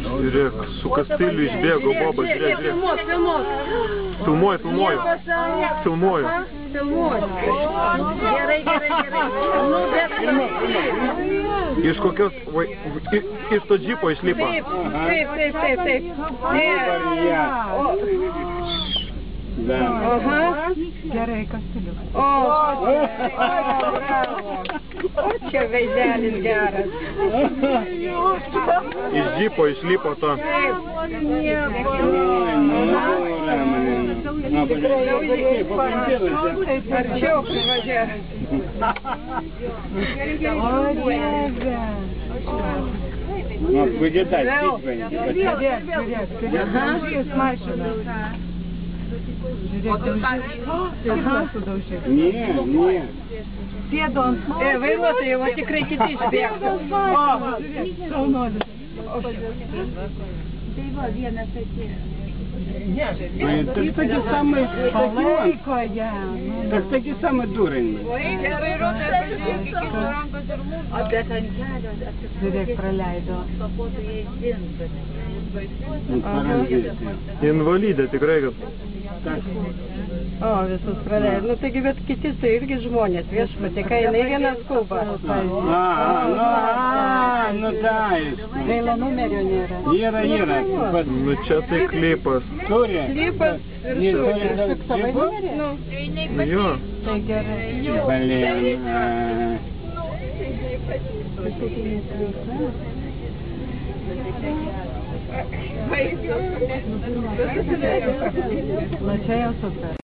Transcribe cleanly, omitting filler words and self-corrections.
Žiūrėk, su kastiliu išbėgo Bobas, žiūrėk. Filmuoju. Gerai. Iš kokios, iš to džipo išlipo. Taip. Aha. Gerai, kastiliu. O, čia veidelis geras. Iš džipo išlipo to. Arčiau privažiuoja. Выглядать, Vairuotojai, va tikrai kiti išbėgtų. Tai va, vienas atėjo. Такі самі такі самі дурені. Žiūrėk, praleido. Invalidė tikrai, kad... O, visus praleido. Nu, taigi, bet kiti tai irgi žmonės, viešpatė, kai jinai viena skuba. Ну да. Gaila numerio nėra. Yra. Nu čia tai klipas. Klipas ir Fiksavai numerį? Jo. Tai gerai. Блин. Na čia jau super.